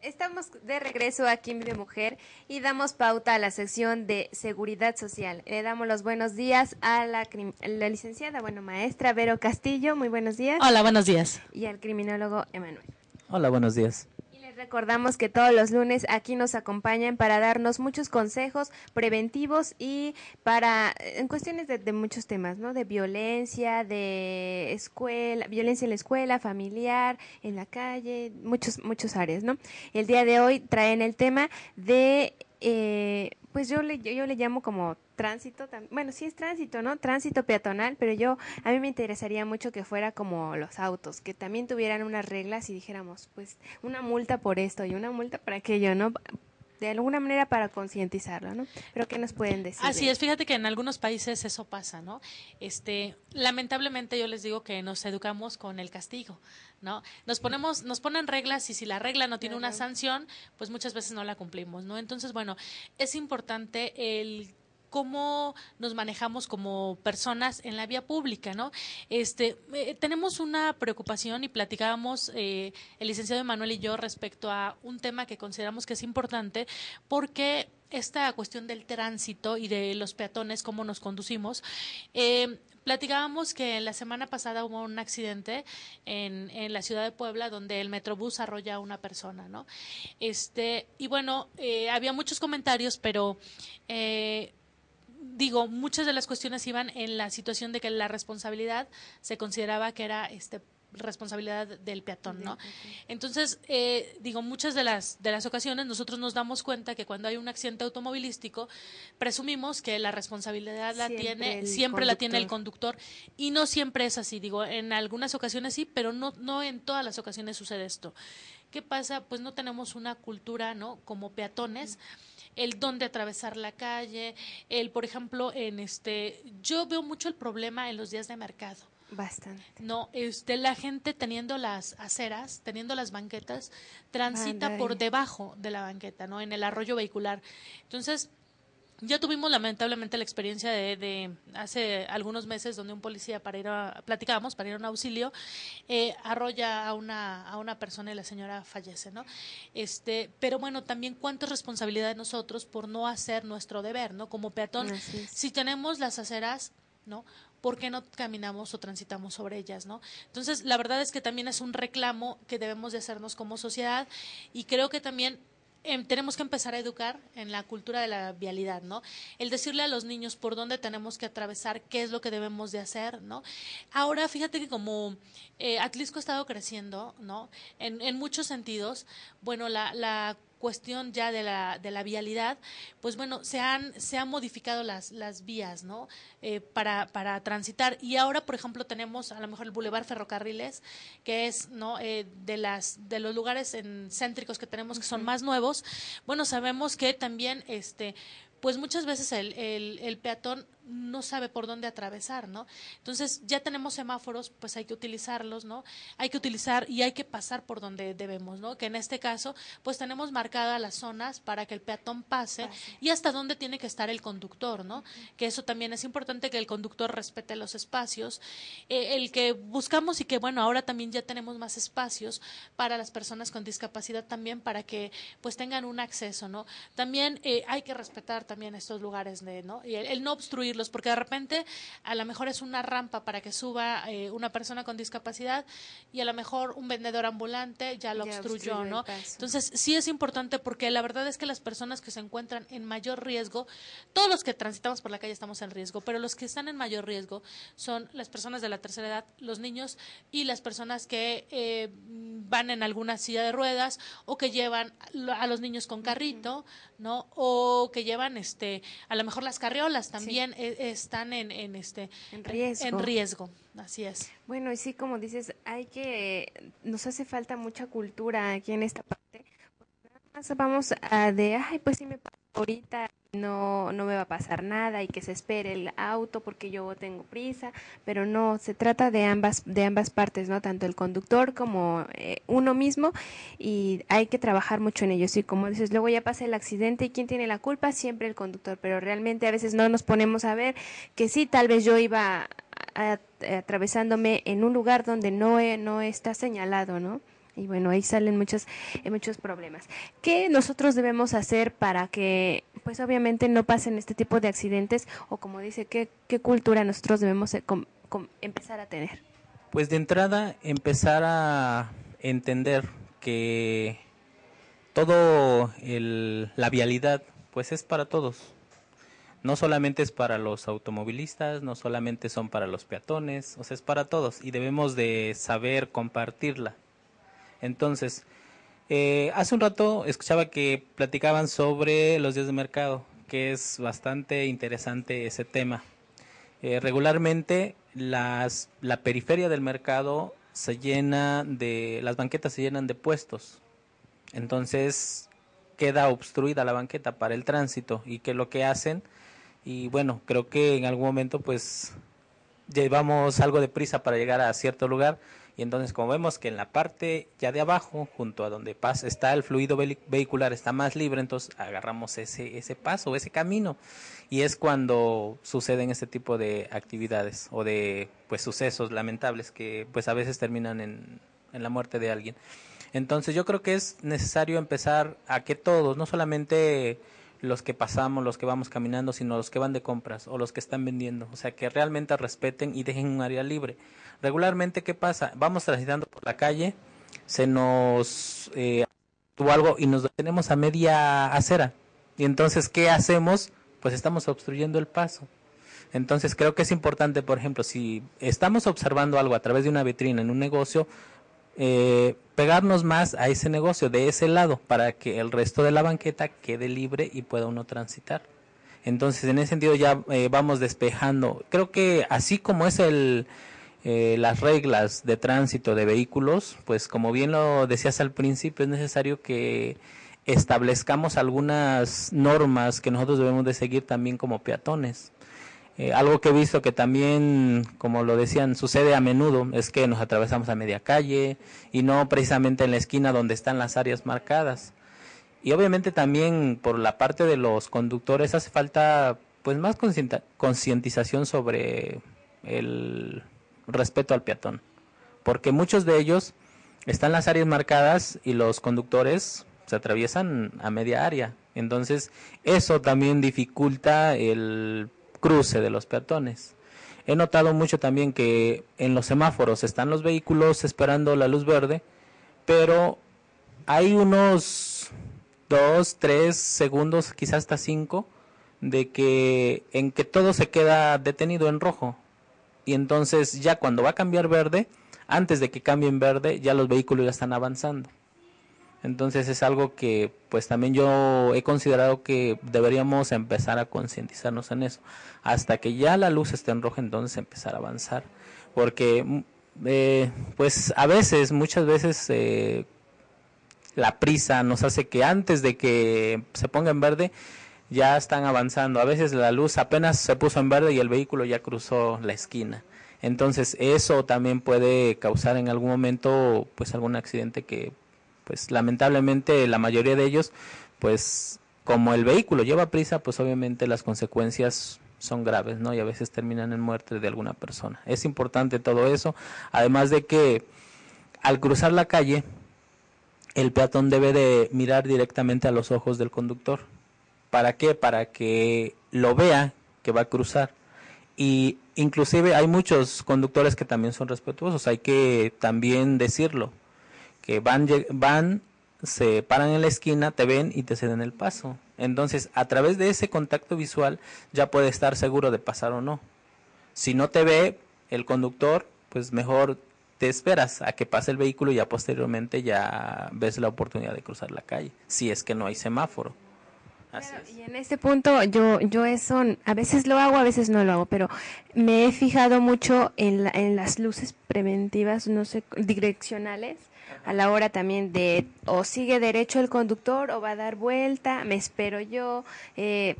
Estamos de regreso aquí en Vive Mujer y damos pauta a la sección de seguridad social. Le damos los buenos días a la licenciada, maestra Vero Castillo, muy buenos días. Hola, buenos días. Y al criminólogo Emanuel. Hola, buenos días. Y les recordamos que todos los lunes aquí nos acompañan para darnos muchos consejos preventivos y en cuestiones de muchos temas, ¿no? De violencia, de escuela, violencia en la escuela, familiar, en la calle, muchos áreas, ¿no? El día de hoy traen el tema de, pues yo le llamo como tránsito, bueno, sí es tránsito, ¿no? Tránsito peatonal, pero a mí me interesaría mucho que fuera como los autos, que también tuvieran unas reglas y dijéramos, pues, una multa por esto y una multa por aquello, ¿no? De alguna manera para concientizarlo, ¿no? Pero ¿qué nos pueden decir? Así es, fíjate que en algunos países eso pasa, ¿no? Lamentablemente yo les digo que nos educamos con el castigo, ¿no? Nos ponen reglas y si la regla no tiene una sanción, pues muchas veces no la cumplimos, ¿no? Entonces, bueno, es importante el cómo nos manejamos como personas en la vía pública, ¿no? Tenemos una preocupación y platicábamos el licenciado Emanuel y yo respecto a un tema que consideramos que es importante porque esta cuestión del tránsito y de los peatones, cómo nos conducimos, platicábamos que la semana pasada hubo un accidente en la ciudad de Puebla donde el Metrobús arrolla a una persona, ¿no? Y bueno, había muchos comentarios, pero muchas de las cuestiones iban en la situación de que la responsabilidad se consideraba que era responsabilidad del peatón, ¿no? Entonces, muchas de las ocasiones nosotros nos damos cuenta que cuando hay un accidente automovilístico, presumimos que la responsabilidad siempre la tiene el conductor y no siempre es así, en algunas ocasiones sí, pero no en todas las ocasiones sucede esto. ¿Qué pasa? Pues no tenemos una cultura, ¿no? Como peatones, el dónde atravesar la calle, por ejemplo, yo veo mucho el problema en los días de mercado. Bastante. No, la gente teniendo las aceras, teniendo las banquetas, transita por debajo de la banqueta, ¿no? En el arroyo vehicular. Entonces, ya tuvimos lamentablemente la experiencia de hace algunos meses donde un policía platicábamos para ir a un auxilio, arrolla a una persona y la señora fallece, ¿no? Pero bueno, también cuánta responsabilidad de nosotros por no hacer nuestro deber, ¿no? Como peatón, si tenemos las aceras, ¿no? ¿Por qué no caminamos o transitamos sobre ellas, no? Entonces, la verdad es que también es un reclamo que debemos de hacernos como sociedad y creo que también tenemos que empezar a educar en la cultura de la vialidad, ¿no? El decirle a los niños por dónde tenemos que atravesar, qué es lo que debemos de hacer, ¿no? Ahora, fíjate que como Atlisco ha estado creciendo, ¿no? En muchos sentidos, bueno, la cuestión ya de la vialidad, pues bueno, se han modificado las vías, ¿no? Para transitar y ahora, por ejemplo, tenemos a lo mejor el Boulevard Ferrocarriles, que es, ¿no? De los lugares céntricos que tenemos que son más nuevos. Bueno, sabemos que también pues muchas veces el peatón no sabe por dónde atravesar, ¿no? Entonces, ya tenemos semáforos, pues hay que utilizarlos, ¿no? Hay que utilizar y hay que pasar por donde debemos, ¿no? Que en este caso, pues tenemos marcadas las zonas para que el peatón pase y hasta dónde tiene que estar el conductor, ¿no? Que eso también es importante, que el conductor respete los espacios, el que buscamos y que, bueno, ahora también ya tenemos más espacios para las personas con discapacidad también, para que pues tengan un acceso, ¿no? También hay que respetar también estos lugares, ¿no? Y el no obstruirlos, porque de repente a lo mejor es una rampa para que suba una persona con discapacidad y a lo mejor un vendedor ambulante ya lo obstruyó, ¿no? Entonces sí es importante, porque la verdad es que las personas que se encuentran en mayor riesgo, todos los que transitamos por la calle estamos en riesgo, pero los que están en mayor riesgo son las personas de la tercera edad, los niños y las personas que van en alguna silla de ruedas o que llevan a los niños con carrito, ¿no? O que llevan a lo mejor las carriolas también están en riesgo. En riesgo, así es. Bueno, y sí, como dices, nos hace falta mucha cultura aquí en esta parte. Nada más vamos ay, pues sí me pasa ahorita, no me va a pasar nada y que se espere el auto porque yo tengo prisa, pero no, se trata de ambas partes, ¿no? Tanto el conductor como uno mismo, y hay que trabajar mucho en ello. Sí, como dices, luego ya pasa el accidente y ¿quién tiene la culpa? Siempre el conductor, pero realmente a veces no nos ponemos a ver que sí, tal vez yo iba atravesándome en un lugar donde no está señalado, ¿no? Y bueno, ahí salen muchos problemas. ¿Qué nosotros debemos hacer para que, pues obviamente no pasen este tipo de accidentes? O como dice, ¿qué cultura nosotros debemos empezar a tener? Pues de entrada empezar a entender que la vialidad pues es para todos. No solamente es para los automovilistas, no solamente son para los peatones, o sea, es para todos y debemos de saber compartirla. Entonces, hace un rato escuchaba que platicaban sobre los días de mercado, que es bastante interesante ese tema. Regularmente la periferia del mercado las banquetas se llenan de puestos. Entonces queda obstruida la banqueta para el tránsito y que lo que hacen, y bueno, creo que en algún momento pues llevamos algo de prisa para llegar a cierto lugar y entonces como vemos que en la parte ya de abajo, junto a donde está el fluido vehicular, está más libre, entonces agarramos ese paso, ese camino y es cuando suceden este tipo de actividades o de pues sucesos lamentables que pues a veces terminan en la muerte de alguien. Entonces yo creo que es necesario empezar a que todos, no solamente los que pasamos, los que vamos caminando, sino los que van de compras o los que están vendiendo, o sea, que realmente respeten y dejen un área libre. Regularmente, ¿qué pasa? Vamos transitando por la calle, se nos tuvo algo y nos detenemos a media acera. Y entonces, ¿qué hacemos? Pues estamos obstruyendo el paso. Entonces, creo que es importante, por ejemplo, si estamos observando algo a través de una vitrina en un negocio, pegarnos más a ese negocio de ese lado para que el resto de la banqueta quede libre y pueda uno transitar. Entonces en ese sentido ya vamos despejando. Creo que así como es las reglas de tránsito de vehículos, pues como bien lo decías al principio, es necesario que establezcamos algunas normas que nosotros debemos de seguir también como peatones. Algo que he visto que también, como lo decían, sucede a menudo, es que nos atravesamos a media calle y no precisamente en la esquina donde están las áreas marcadas. Y obviamente también por la parte de los conductores hace falta pues más concientización sobre el respeto al peatón, porque muchos de ellos están las áreas marcadas y los conductores se atraviesan a media área. Entonces eso también dificulta el cruce de los peatones. He notado mucho también que en los semáforos están los vehículos esperando la luz verde, pero hay unos 2, 3 segundos, quizás hasta 5, en que todo se queda detenido en rojo. Y entonces ya cuando va a cambiar verde, antes de que cambie en verde, ya los vehículos ya están avanzando. Entonces es algo que pues también yo he considerado que deberíamos empezar a concientizarnos en eso. Hasta que ya la luz esté en roja, entonces empezar a avanzar. Porque pues muchas veces la prisa nos hace que antes de que se ponga en verde ya están avanzando. A veces la luz apenas se puso en verde y el vehículo ya cruzó la esquina. Entonces eso también puede causar en algún momento pues algún accidente que pues lamentablemente la mayoría de ellos, pues como el vehículo lleva prisa, pues obviamente las consecuencias son graves, ¿no? Y a veces terminan en muerte de alguna persona. Es importante todo eso, además de que al cruzar la calle, el peatón debe de mirar directamente a los ojos del conductor. ¿Para qué? Para que lo vea que va a cruzar. Y inclusive hay muchos conductores que también son respetuosos, hay que también decirlo, que van, se paran en la esquina, te ven y te ceden el paso. Entonces, a través de ese contacto visual ya puedes estar seguro de pasar o no. Si no te ve el conductor, pues mejor te esperas a que pase el vehículo y ya posteriormente ya ves la oportunidad de cruzar la calle, si es que no hay semáforo. Claro, y en este punto yo eso a veces lo hago, a veces no lo hago, pero me he fijado mucho en las luces preventivas, no sé, direccionales, a la hora también de o sigue derecho el conductor o va a dar vuelta, me espero yo,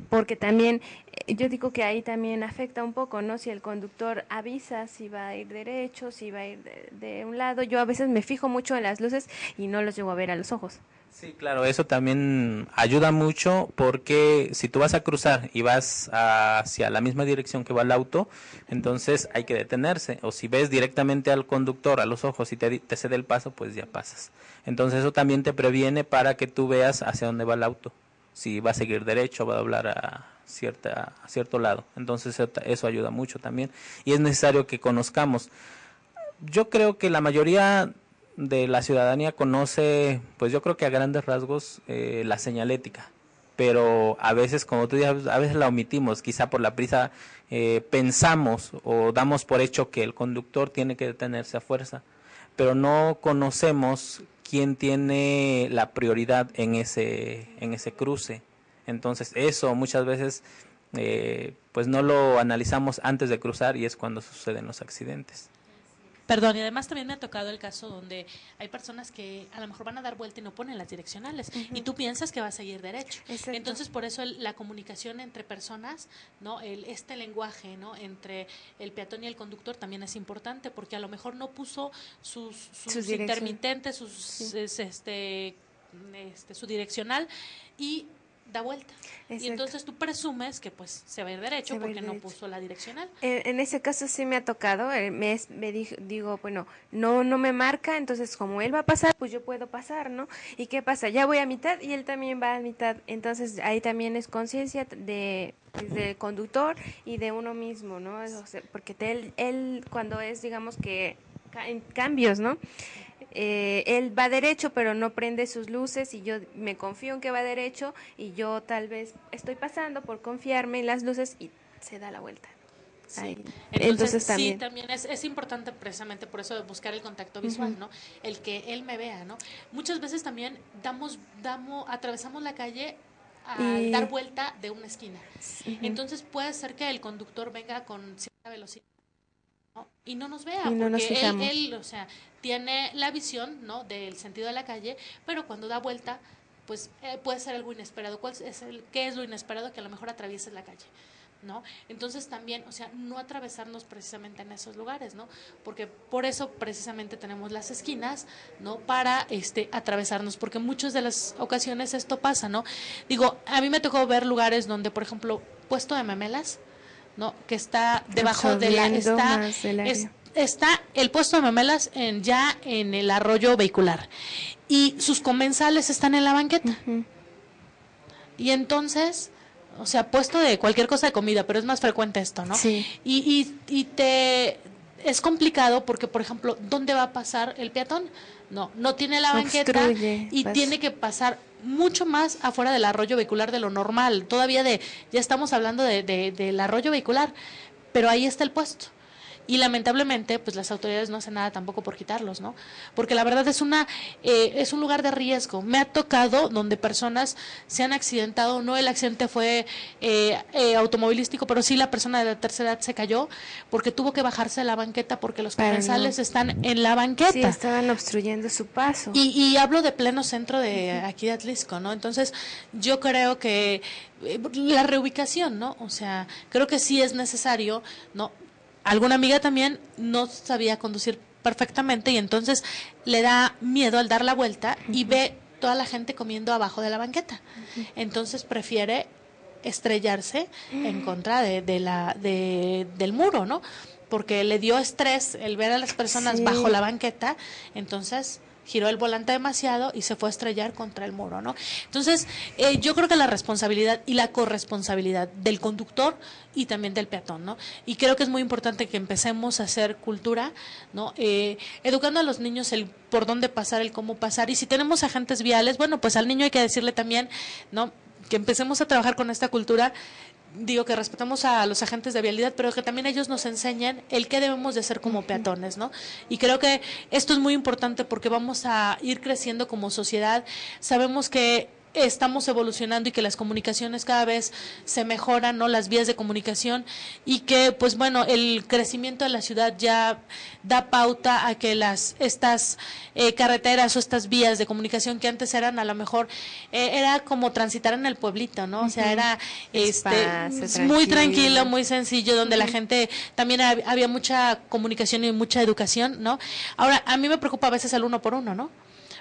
porque también yo digo que ahí también afecta un poco, ¿no? Si el conductor avisa si va a ir derecho, si va a ir de un lado, yo a veces me fijo mucho en las luces y no los llego a ver a los ojos. Sí, claro, eso también ayuda mucho porque si tú vas a cruzar y vas hacia la misma dirección que va el auto, entonces hay que detenerse. O si ves directamente al conductor a los ojos y te cede el paso, pues ya pasas. Entonces eso también te previene para que tú veas hacia dónde va el auto. Si va a seguir derecho, va a doblar a cierto lado. Entonces eso ayuda mucho también. Y es necesario que conozcamos. Yo creo que la mayoría de la ciudadanía conoce, pues yo creo que a grandes rasgos, la señalética, pero a veces, como tú dices, a veces la omitimos, quizá por la prisa pensamos o damos por hecho que el conductor tiene que detenerse a fuerza, pero no conocemos quién tiene la prioridad en ese cruce. Entonces eso muchas veces pues no lo analizamos antes de cruzar y es cuando suceden los accidentes. Perdón, y además también me ha tocado el caso donde hay personas que a lo mejor van a dar vuelta y no ponen las direccionales y tú piensas que va a seguir derecho. Exacto. Entonces, por eso la comunicación entre personas, ¿no? Este lenguaje, ¿no? Entre el peatón y el conductor también es importante porque a lo mejor no puso sus intermitentes, su direccional y da vuelta. Exacto. Y entonces tú presumes que pues se va a ir derecho porque no puso la direccional. En ese caso sí me ha tocado, digo, bueno, no me marca, entonces como él va a pasar, pues yo puedo pasar, ¿no? ¿Y qué pasa? Ya voy a mitad y él también va a mitad, entonces ahí también es conciencia de conductor y de uno mismo, ¿no? O sea, porque él cuando es, digamos que en cambios, ¿no? Él va derecho pero no prende sus luces y yo me confío en que va derecho y yo tal vez estoy pasando por confiarme en las luces y se da la vuelta. Sí. Entonces también. Sí, también es importante precisamente por eso buscar el contacto visual, ¿no? El que él me vea, ¿no? Muchas veces también atravesamos la calle al dar vuelta de una esquina. Entonces puede ser que el conductor venga con cierta velocidad, ¿no? Y no nos vea, porque él, o sea, tiene la visión, ¿no? Del sentido de la calle, pero cuando da vuelta, pues puede ser algo inesperado. ¿Qué es lo inesperado? Que a lo mejor atravieses la calle, ¿no? Entonces también, o sea, no atravesarnos precisamente en esos lugares, ¿no? Porque por eso precisamente tenemos las esquinas, ¿no? Para atravesarnos, porque muchas de las ocasiones esto pasa, ¿no? Digo, a mí me tocó ver lugares donde, por ejemplo, puesto de memelas, ¿no? Que está debajo de está el puesto de memelas ya en el arroyo vehicular y sus comensales están en la banqueta. Y entonces, o sea, puesto de cualquier cosa de comida, pero es más frecuente esto, ¿no? Sí. Y es complicado porque, por ejemplo, ¿dónde va a pasar el peatón? No tiene la banqueta y tiene que pasar mucho más afuera del arroyo vehicular de lo normal. Todavía ya estamos hablando del arroyo vehicular, pero ahí está el puesto. Y lamentablemente, pues las autoridades no hacen nada tampoco por quitarlos, ¿no? Porque la verdad es un lugar de riesgo. Me ha tocado donde personas se han accidentado, no el accidente fue automovilístico, pero sí la persona de la tercera edad se cayó porque tuvo que bajarse de la banqueta porque los comensales están en la banqueta. Sí, estaban obstruyendo su paso. Y hablo de pleno centro de aquí de Atlixco, ¿no? Entonces, yo creo que la reubicación, ¿no? O sea, creo que sí es necesario, ¿no? Alguna amiga también no sabía conducir perfectamente y entonces le da miedo al dar la vuelta y ve toda la gente comiendo abajo de la banqueta. Entonces prefiere estrellarse en contra del muro, ¿no? Porque le dio estrés el ver a las personas bajo la banqueta, entonces giró el volante demasiado y se fue a estrellar contra el muro, ¿no? Entonces, yo creo que la responsabilidad y la corresponsabilidad del conductor y también del peatón, ¿no? Y creo que es muy importante que empecemos a hacer cultura, ¿no? Educando a los niños el por dónde pasar, el cómo pasar. Y si tenemos agentes viales, bueno, pues al niño hay que decirle también, ¿no? Que empecemos a trabajar con esta cultura. Digo que respetamos a los agentes de vialidad, pero que también ellos nos enseñen el qué debemos de hacer como peatones, ¿no? Y creo que esto es muy importante porque vamos a ir creciendo como sociedad. Sabemos que estamos evolucionando y que las comunicaciones cada vez se mejoran, ¿no? Las vías de comunicación y que, pues bueno, el crecimiento de la ciudad ya da pauta a que estas carreteras o estas vías de comunicación que antes eran a lo mejor era como transitar en el pueblito, ¿no? O sea, era muy tranquilo, muy sencillo, donde la gente también había mucha comunicación y mucha educación, ¿no? Ahora, a mí me preocupa a veces el uno por uno, ¿no?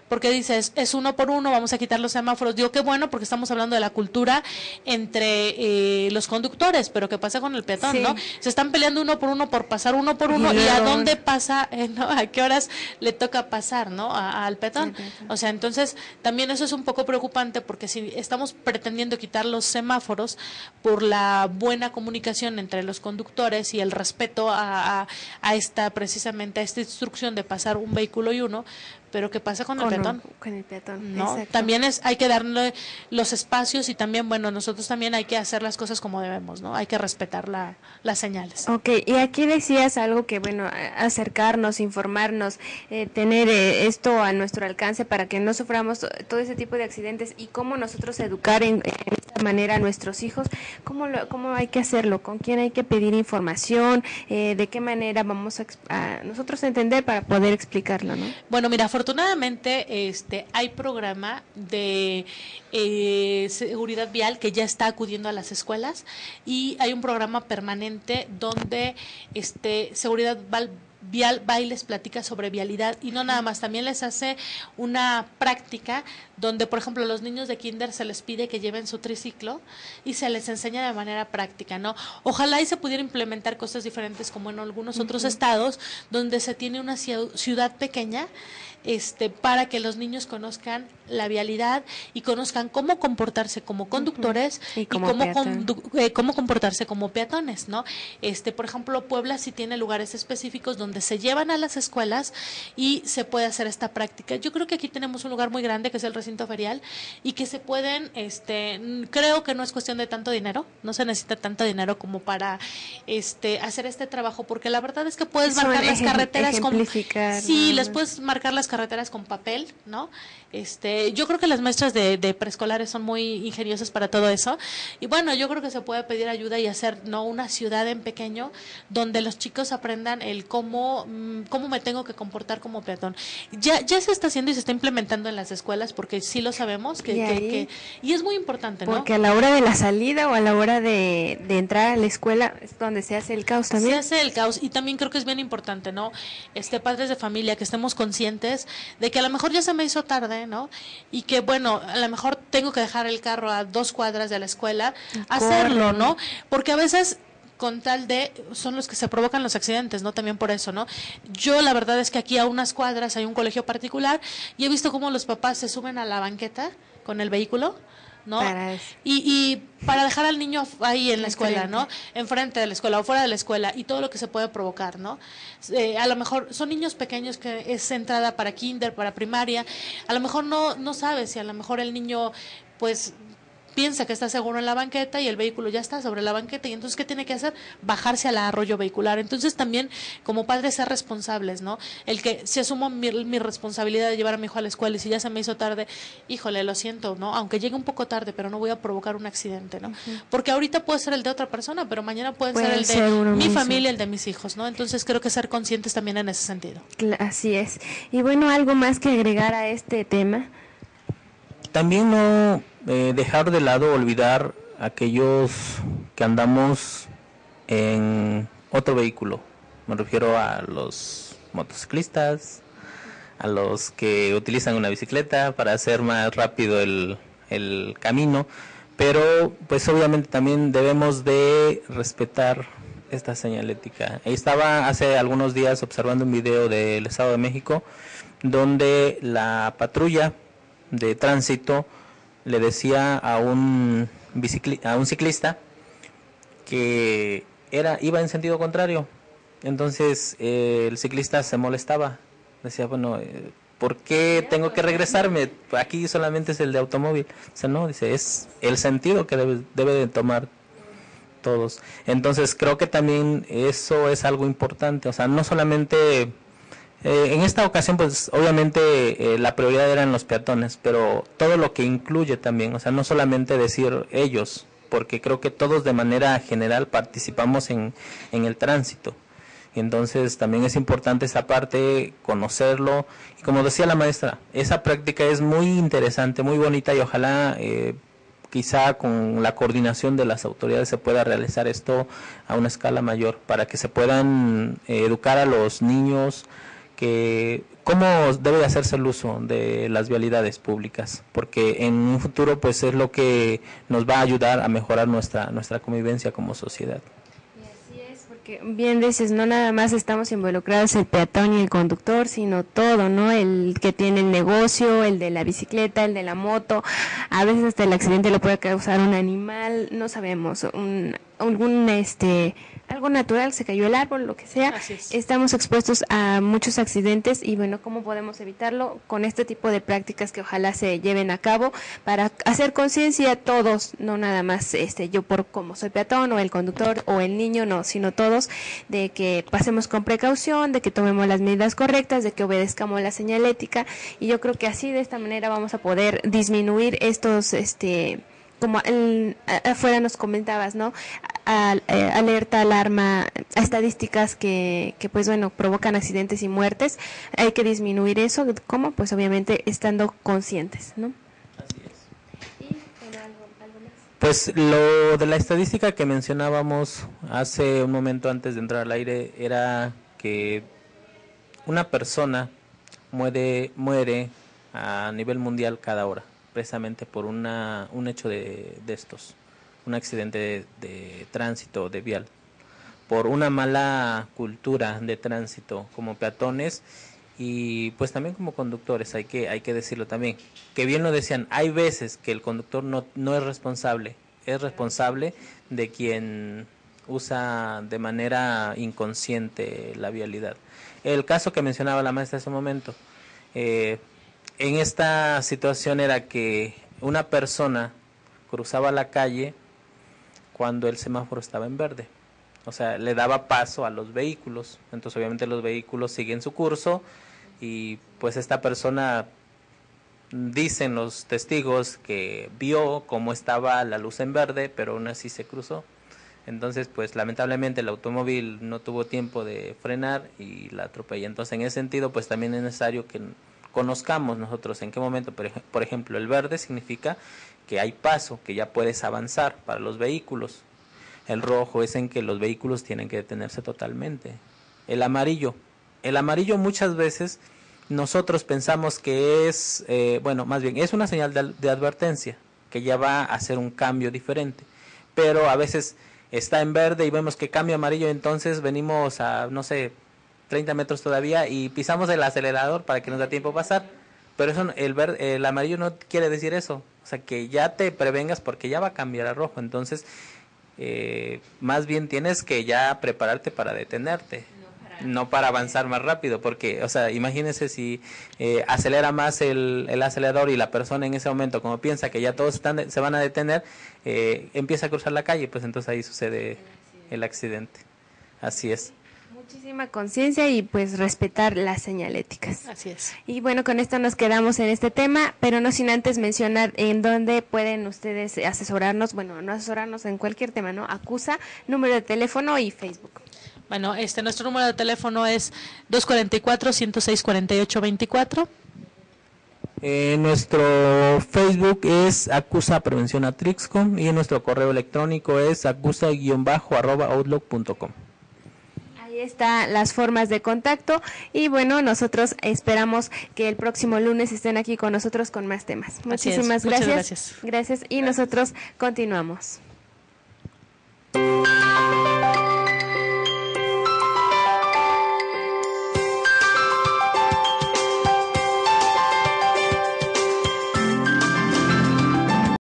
porque dices, es uno por uno, vamos a quitar los semáforos. Digo, qué bueno, porque estamos hablando de la cultura entre los conductores, pero ¿qué pasa con el peatón, sí. no? Se están peleando uno por pasar uno por uno, y a dónde pasa, ¿no? A qué horas le toca pasar, ¿no? Al peatón. O sea, entonces, también eso es un poco preocupante, porque si estamos pretendiendo quitar los semáforos por la buena comunicación entre los conductores y el respeto a precisamente a esta instrucción de pasar un vehículo y uno, pero ¿qué pasa con el peatón? Con el peatón, ¿no? exacto. También hay que darle los espacios, y también, bueno, nosotros también hay que hacer las cosas como debemos, ¿no? Hay que respetar las señales. Ok, y aquí decías algo que, bueno, acercarnos, informarnos, tener esto a nuestro alcance para que no suframos todo ese tipo de accidentes, y cómo nosotros educar en esta manera a nuestros hijos, cómo hay que hacerlo, con quién hay que pedir información, de qué manera vamos a nosotros entender para poder explicarlo, ¿no? Bueno, mira, afortunadamente hay programa de seguridad vial que ya está acudiendo a las escuelas, y hay un programa permanente donde seguridad vial va y les platica sobre vialidad, y no nada más, también les hace una práctica donde, por ejemplo, a los niños de kinder se les pide que lleven su triciclo y se les enseña de manera práctica, ¿no? Ojalá y se pudiera implementar cosas diferentes como en algunos otros estados donde se tiene una ciudad pequeña, para que los niños conozcan la vialidad y conozcan cómo comportarse como conductores y cómo comportarse como peatones, ¿no? Por ejemplo, Puebla sí tiene lugares específicos donde se llevan a las escuelas y se puede hacer esta práctica. Yo creo que aquí tenemos un lugar muy grande, que es el recinto ferial, y que se pueden, creo que no es cuestión de tanto dinero, no se necesita tanto dinero como para hacer este trabajo, porque la verdad es que puedes marcar las carreteras les puedes marcar las carreteras con papel, ¿no? Yo creo que las maestras de preescolares son muy ingeniosas para todo eso, y bueno, yo creo que se puede pedir ayuda y hacer, ¿no?, una ciudad en pequeño donde los chicos aprendan el cómo me tengo que comportar como peatón. Ya se está haciendo y se está implementando en las escuelas, porque sí lo sabemos y es muy importante, ¿no? Porque a la hora de la salida o a la hora de entrar a la escuela es donde se hace el caos también. Se hace el caos, y también creo que es bien importante, ¿no? Padres de familia, que estemos conscientes de que a lo mejor ya se me hizo tarde, ¿no? Y que, bueno, a lo mejor tengo que dejar el carro a 2 cuadras de la escuela, hacerlo, ¿no? Porque a veces, con tal son los que se provocan los accidentes, ¿no? También por eso, ¿no? Yo la verdad es que aquí a unas cuadras hay un colegio particular, y he visto cómo los papás se suben a la banqueta con el vehículo, ¿no? Y para dejar al niño ahí en la escuela, ¿no? Enfrente de la escuela o fuera de la escuela, y todo lo que se puede provocar, ¿no? A lo mejor son niños pequeños, que es entrada para kinder, para primaria, a lo mejor no sabes si a lo mejor el niño, pues, piensa que está seguro en la banqueta y el vehículo ya está sobre la banqueta, y entonces ¿qué tiene que hacer? Bajarse al arroyo vehicular. Entonces también, como padres, ser responsables, ¿no? El que si asumo mi responsabilidad de llevar a mi hijo a la escuela, y si ya se me hizo tarde, híjole, lo siento, ¿no? Aunque llegue un poco tarde, pero no voy a provocar un accidente, ¿no? Porque ahorita puede ser el de otra persona, pero mañana puede ser el de mi familia, el de mis hijos, ¿no? Entonces creo que ser conscientes también en ese sentido. Así es. Y bueno, ¿algo más que agregar a este tema? También no dejar de lado, olvidar aquellos que andamos en otro vehículo. Me refiero a los motociclistas, a los que utilizan una bicicleta para hacer más rápido el camino, pero pues obviamente también debemos de respetar esta señalética. Estaba hace algunos días observando un video del Estado de México donde la patrulla de tránsito le decía a un ciclista que iba en sentido contrario. Entonces el ciclista se molestaba, decía, bueno, ¿por qué tengo que regresarme? Aquí solamente es el de automóvil. O sea, no, dice, es el sentido que debe de tomar todos. Entonces creo que también eso es algo importante, o sea, no solamente en esta ocasión, pues obviamente la prioridad eran los peatones, pero todo lo que incluye también, o sea, no solamente decir ellos, porque creo que todos de manera general participamos en el tránsito. Entonces también es importante esa parte, conocerlo, y como decía la maestra, esa práctica es muy interesante, muy bonita, y ojalá quizá con la coordinación de las autoridades se pueda realizar esto a una escala mayor, para que se puedan educar a los niños, que cómo debe de hacerse el uso de las vialidades públicas, porque en un futuro pues es lo que nos va a ayudar a mejorar nuestra convivencia como sociedad. Que bien dices, no nada más estamos involucrados el peatón y el conductor, sino todo, ¿no? El que tiene el negocio, el de la bicicleta, el de la moto, a veces hasta el accidente lo puede causar un animal, no sabemos, algo natural, se cayó el árbol, lo que sea, estamos expuestos a muchos accidentes y bueno, ¿cómo podemos evitarlo? Con este tipo de prácticas que ojalá se lleven a cabo para hacer conciencia todos, no nada más yo por como soy peatón o el conductor o el niño, no, sino todos, de que pasemos con precaución, de que tomemos las medidas correctas, de que obedezcamos la señalética y yo creo que así de esta manera vamos a poder disminuir estos como afuera nos comentabas, ¿no? Alerta, alarma, estadísticas que pues bueno, provocan accidentes y muertes. Hay que disminuir eso, ¿cómo? Pues obviamente estando conscientes, ¿no? Así es. ¿Y algo más? Pues lo de la estadística que mencionábamos hace un momento antes de entrar al aire era que una persona muere a nivel mundial cada hora, precisamente por un hecho de estos, un accidente de tránsito, de vial, por una mala cultura de tránsito como peatones y pues también como conductores, hay que decirlo también, que bien lo decían, hay veces que el conductor no es responsable de quien usa de manera inconsciente la vialidad. El caso que mencionaba la maestra hace un momento, en esta situación era que una persona cruzaba la calle cuando el semáforo estaba en verde, o sea, le daba paso a los vehículos, entonces obviamente los vehículos siguen su curso y pues esta persona, dicen los testigos, que vio cómo estaba la luz en verde, pero aún así se cruzó. Entonces, pues lamentablemente el automóvil no tuvo tiempo de frenar y la atropella. Entonces, en ese sentido, pues también es necesario que conozcamos nosotros en qué momento, por ejemplo, el verde significa que hay paso, que ya puedes avanzar para los vehículos. El rojo es en que los vehículos tienen que detenerse totalmente. El amarillo muchas veces nosotros pensamos que es, más bien es una señal de advertencia, que ya va a hacer un cambio diferente, pero a veces está en verde y vemos que cambia amarillo, entonces venimos a, 30 metros todavía y pisamos el acelerador para que nos dé tiempo a pasar, pero eso, el amarillo no quiere decir eso, o sea, que ya te prevengas porque ya va a cambiar a rojo, entonces más bien tienes que ya prepararte para detenerte, no para avanzar más rápido, porque, o sea, imagínese si acelera más el acelerador y la persona en ese momento, como piensa que ya todos se van a detener, empieza a cruzar la calle, pues entonces ahí sucede el accidente. Así es. Muchísima conciencia y pues respetar las señaléticas. Así es. Y bueno, con esto nos quedamos en este tema, pero no sin antes mencionar en dónde pueden ustedes asesorarnos, bueno, no asesorarnos en cualquier tema, ¿no? Acusa, número de teléfono y Facebook. Bueno, nuestro número de teléfono es 244-106-4824. Nuestro Facebook es Acusa Prevención Atrixco y nuestro correo electrónico es acusa_outlook.com. Ahí están las formas de contacto y bueno, nosotros esperamos que el próximo lunes estén aquí con nosotros con más temas. Muchísimas gracias. Muchas gracias. Gracias y nosotros continuamos.